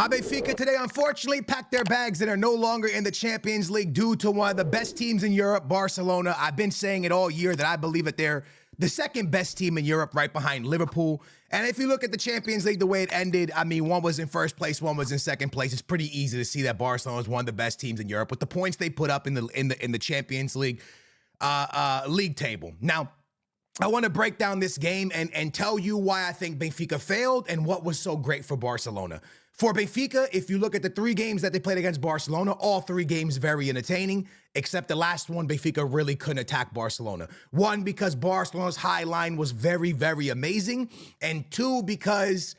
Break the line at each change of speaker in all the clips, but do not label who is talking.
My Benfica today unfortunately packed their bags and are no longer in the Champions League due to one of the best teams in Europe, Barcelona. I've been saying it all year that I believe that they're the second best team in Europe right behind Liverpool. And if you look at the Champions League, the way it ended, I mean, one was in first place, one was in second place. It's pretty easy to see that Barcelona is one of the best teams in Europe with the points they put up in the Champions League league table. Now, I want to break down this game and tell you why I think Benfica failed and what was so great for Barcelona. For Benfica, if you look at the 3 games that they played against Barcelona, all 3 games very entertaining, except the last one, Benfica really couldn't attack Barcelona. 1, because Barcelona's high line was very, very amazing, and 2, because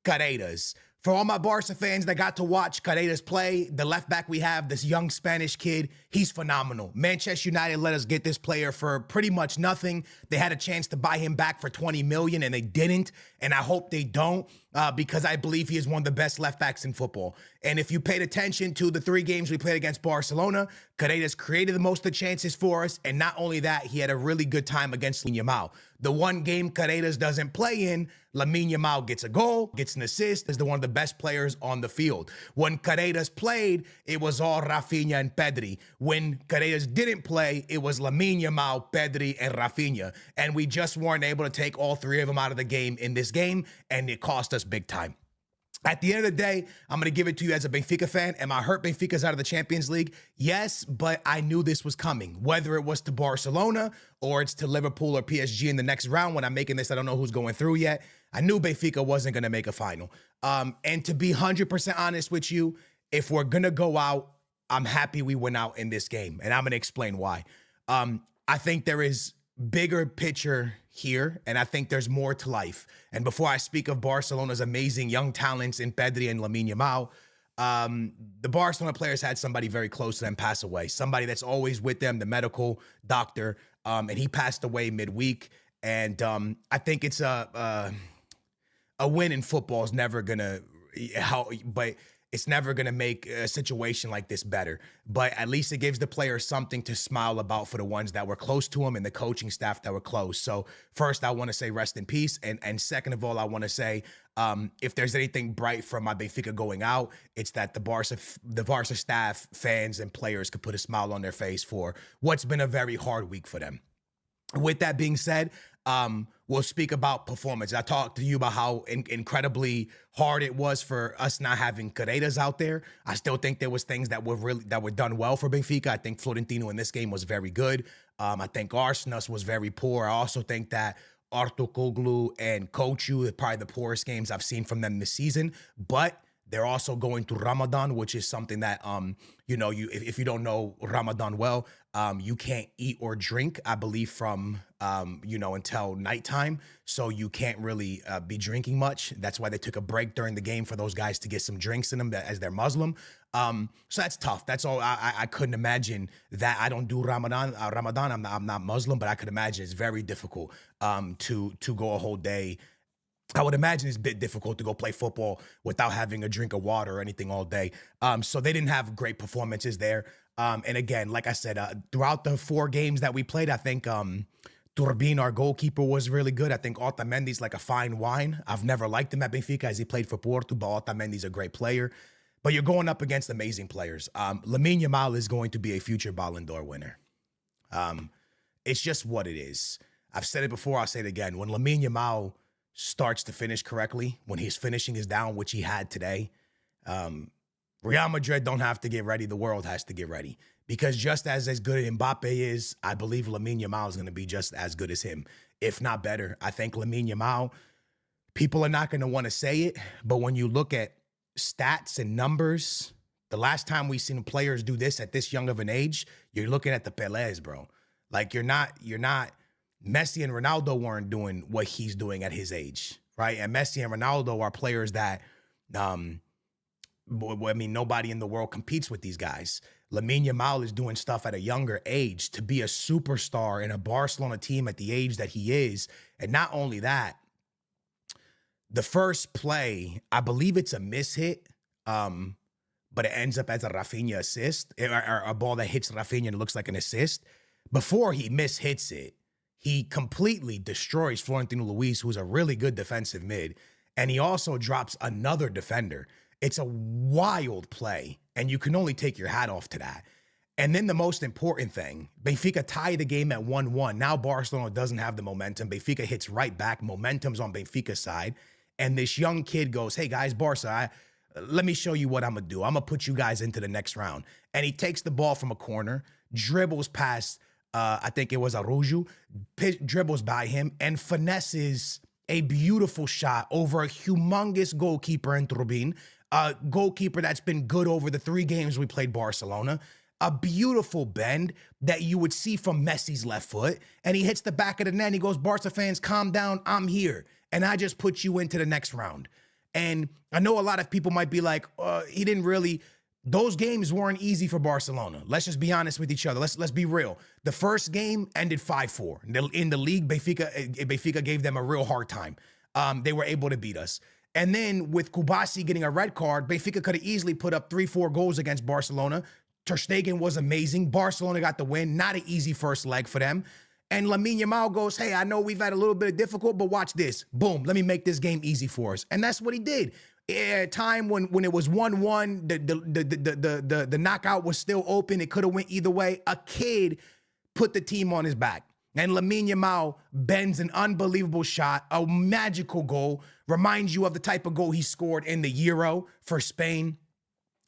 Carreras. For all my Barca fans that got to watch Carreras play, the left back we have, this young Spanish kid, he's phenomenal. Manchester United let us get this player for pretty much nothing. They had a chance to buy him back for 20 million and they didn't. And I hope they don't because I believe he is one of the best left backs in football. And if you paid attention to the 3 games we played against Barcelona, Carreras created the most of the chances for us. And not only that, he had a really good time against YAMAL. The one game Carreras doesn't play in, LAMINE YAMAL gets a goal, gets an assist, is one of the best players on the field. When Carreras played, it was all Rafinha and Pedri. When Carreras didn't play, it was LAMINE YAMAL, Pedri, and Rafinha. And we just weren't able to take all 3 of them out of the game in this game, and it cost us big time. At the end of the day, I'm going to give it to you as a Benfica fan. Am I hurt Benfica's out of the Champions League? Yes, but I knew this was coming. Whether it was to Barcelona or it's to Liverpool or PSG in the next round. When I'm making this, I don't know who's going through yet. I knew Benfica wasn't going to make a final. And to be 100% honest with you, if we're going to go out, I'm happy we went out in this game. And I'm going to explain why. I think there is bigger picture here, and I think there's more to life. And before I speak of Barcelona's amazing young talents in Pedri and LAMINE YAMAL, the Barcelona players had somebody very close to them pass away, somebody that's always with them, the medical doctor, and he passed away midweek. And I think it's a win in football is never gonna help, but it's never going to make a situation like this better. But at least it gives the players something to smile about for the ones that were close to him and the coaching staff that were close. So first, I want to say rest in peace. And second of all, I want to say if there's anything bright from my Benfica going out, it's that the Barca staff, fans, and players could put a smile on their face for what's been a very hard week for them. With that being said, we'll speak about performance. I talked to you about how incredibly hard it was for us not having Carreras out there. I still think there was things that were done well for Benfica. I think Florentino in this game was very good. I think Arsenal was very poor. I also think that Artukoglu and Kochu are probably the poorest games I've seen from them this season. But they're also going through Ramadan, which is something that, if you don't know Ramadan well, you can't eat or drink, I believe, from, until nighttime. So you can't really be drinking much. That's why they took a break during the game for those guys to get some drinks in them as they're Muslim. So that's tough. That's all. I couldn't imagine that. I don't do Ramadan. I'm not Muslim, but I could imagine it's very difficult to go a whole day. I would imagine it's a bit difficult to go play football without having a drink of water or anything all day. So they didn't have great performances there. And again, like I said, throughout the 4 games that we played, I think Turbin, our goalkeeper, was really good. I think Otamendi's like a fine wine. I've never liked him at Benfica as he played for Porto, but Otamendi's a great player. But you're going up against amazing players. LAMINE YAMAL is going to be a future Ballon d'Or winner. It's just what it is. I've said it before, I'll say it again. When LAMINE YAMAL starts to finish correctly, when his finishing is down, which he had today, Real Madrid don't have to get ready. The world has to get ready. Because just as good as Mbappe is, I believe LAMINE YAMAL is going to be just as good as him, if not better. I think LAMINE YAMAL, people are not going to want to say it, but when you look at stats and numbers, the last time we've seen players do this at this young of an age, you're looking at the Pelés, bro. Like you're not Messi and Ronaldo weren't doing what he's doing at his age, right? And Messi and Ronaldo are players that, nobody in the world competes with these guys. LAMINE YAMAL is doing stuff at a younger age to be a superstar in a Barcelona team at the age that he is. And not only that, the first play, I believe it's a mishit, but it ends up as a Rafinha assist, or a ball that hits Rafinha and it looks like an assist. Before he mishits it, he completely destroys Florentino Luis, who's a really good defensive mid, and he also drops another defender. It's a wild play, and you can only take your hat off to that. And then the most important thing, Benfica tied the game at 1-1. Now Barcelona doesn't have the momentum. Benfica hits right back. Momentum's on Benfica's side. And this young kid goes, hey, guys, Barca, let me show you what I'm going to do. I'm going to put you guys into the next round. And he takes the ball from a corner, dribbles past, I think it was Araujo, dribbles by him, and finesses a beautiful shot over a humongous goalkeeper in Turbin, a goalkeeper that's been good over the 3 games we played Barcelona. A beautiful bend that you would see from Messi's left foot. And he hits the back of the net. He goes, Barca fans, calm down. I'm here. And I just put you into the next round. And I know a lot of people might be like, he didn't really. Those games weren't easy for Barcelona. Let's just be honest with each other. Let's be real. The first game ended 5-4. In the league, Benfica gave them a real hard time. They were able to beat us. And then with Kubasi getting a red card, Benfica could have easily put up 3-4 goals against Barcelona. Ter Stegen was amazing. Barcelona got the win. Not an easy first leg for them. And LAMINE YAMAL goes, hey, I know we've had a little bit of difficult, but watch this. Boom, let me make this game easy for us. And that's what he did. At a time when it was 1-1, the knockout was still open. It could have went either way. A kid put the team on his back. And LAMINE YAMAL bends an unbelievable shot, a magical goal. Reminds you of the type of goal he scored in the Euro for Spain.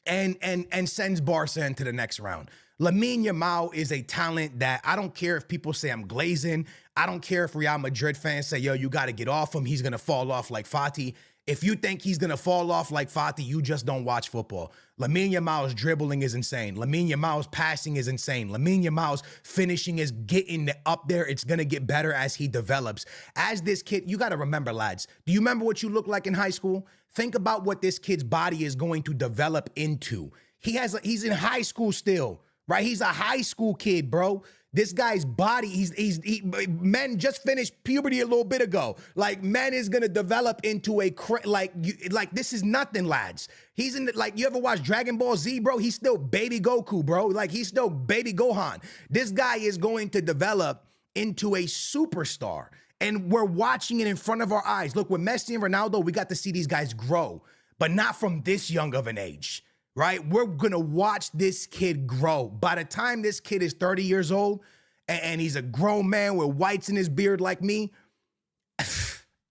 And sends Barca into the next round. LAMINE YAMAL is a talent that I don't care if people say I'm glazing. I don't care if Real Madrid fans say, yo, you got to get off him. He's going to fall off like Fati. If you think he's going to fall off like Fati, you just don't watch football. LAMINE YAMAL's dribbling is insane. LAMINE YAMAL's passing is insane. LAMINE YAMAL's finishing is getting up there. It's going to get better as he develops. As this kid, you got to remember, lads, do you remember what you looked like in high school? Think about what this kid's body is going to develop into. He's in high school still, right? He's a high school kid, bro. This guy's body, men just finished puberty a little bit ago. Like, men is gonna develop into this is nothing, lads. He's in you ever watch Dragon Ball Z, bro? He's still baby Goku, bro. Like, he's still baby Gohan. This guy is going to develop into a superstar. And we're watching it in front of our eyes. Look, with Messi and Ronaldo, we got to see these guys grow, but not from this young of an age, right? We're going to watch this kid grow. By the time this kid is 30 years old and he's a grown man with whites in his beard like me,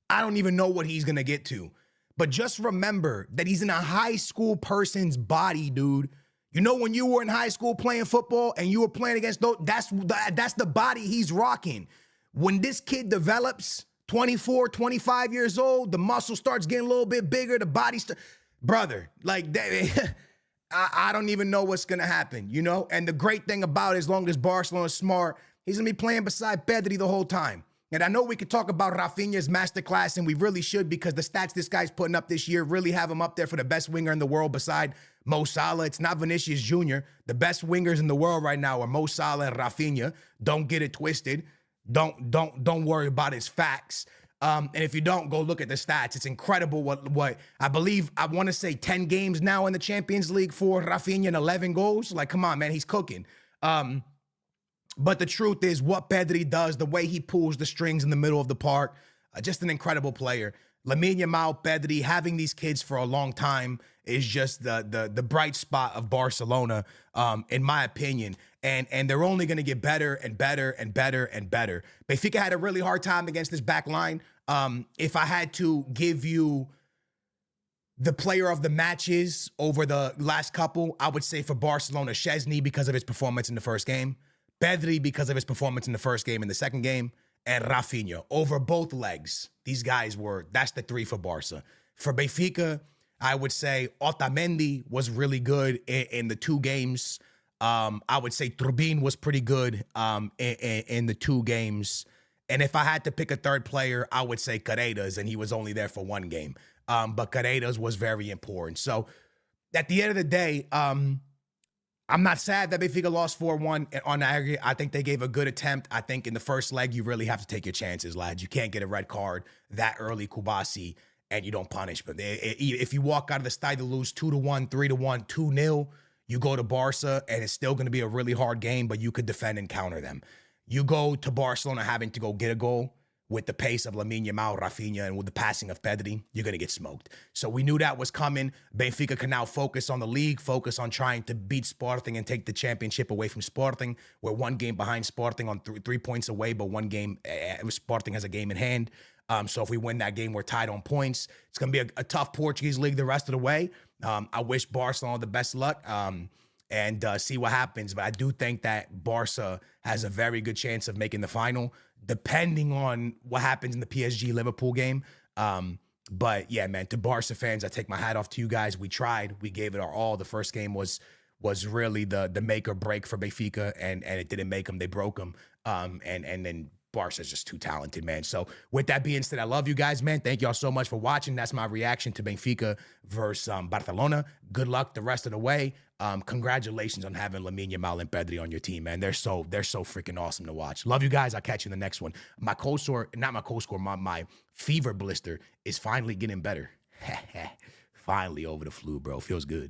I don't even know what he's going to get to. But just remember that he's in a high school person's body, dude. You know, when you were in high school playing football and you were playing against those, that's the body he's rocking. When this kid develops, 24, 25 years old, the muscle starts getting a little bit bigger, the body brother, like that, I don't even know what's going to happen, you know? And the great thing about it, as long as Barcelona's smart, he's going to be playing beside Pedri the whole time. And I know we could talk about Rafinha's masterclass, and we really should, because the stats this guy's putting up this year really have him up there for the best winger in the world beside Mo Salah. It's not Vinicius Jr. The best wingers in the world right now are Mo Salah and Rafinha. Don't get it twisted. Don't worry about his facts. And if you don't, go look at the stats. It's incredible what I believe. I want to say 10 games now in the Champions League for Rafinha and 11 goals. Like, come on, man, he's cooking. But the truth is, what Pedri does, the way he pulls the strings in the middle of the park, just an incredible player. LAMINE YAMAL, Pedri, having these kids for a long time is just the bright spot of Barcelona, in my opinion. And they're only going to get better and better and better and better. Benfica had a really hard time against this back line. If I had to give you the player of the matches over the last couple, I would say for Barcelona, Szczesny, because of his performance in the first game, Pedri because of his performance in the first game and the second game, and Rafinha over both legs. These guys that's the 3 for Barca. For Benfica, I would say Otamendi was really good in the 2 games. I would say Turbin was pretty good in the 2 games. And if I had to pick a third player, I would say Paredes, and he was only there for 1 game. But Paredes was very important. So at the end of the day, I'm not sad that Benfica lost 4-1 on aggregate. I think they gave a good attempt. I think in the first leg, you really have to take your chances, lads. You can't get a red card that early, Kubasi, and you don't punish. But if you walk out of the Stade to lose 2-1, 3-1, 2-0, you go to Barca, and it's still going to be a really hard game, but you could defend and counter them. You go to Barcelona having to go get a goal with the pace of LAMINE, YAMAL, Rafinha, and with the passing of Pedri, you're going to get smoked. So we knew that was coming. Benfica can now focus on the league, focus on trying to beat Sporting and take the championship away from Sporting. We're 1 game behind Sporting on 3 points away, but 1 game, Sporting has a game in hand. So if we win that game, we're tied on points. It's going to be a tough Portuguese league the rest of the way. I wish Barcelona the best luck. And see what happens. But I do think that Barca has a very good chance of making the final, depending on what happens in the PSG-Liverpool game. But yeah, man, to Barca fans, I take my hat off to you guys. We tried. We gave it our all. The first game was really the make or break for Benfica, and it didn't make them. They broke them. And then Barca's just too talented, man. So with that being said, I love you guys, man. Thank y'all so much for watching. That's my reaction to Benfica versus Barcelona. Good luck the rest of the way. Congratulations on having LAMINE, YAMAL, and Pedri on your team, man. They're so freaking awesome to watch. Love you guys. I'll catch you in the next one. My cold sore, not my cold sore, my fever blister is finally getting better. Finally over the flu, bro. Feels good.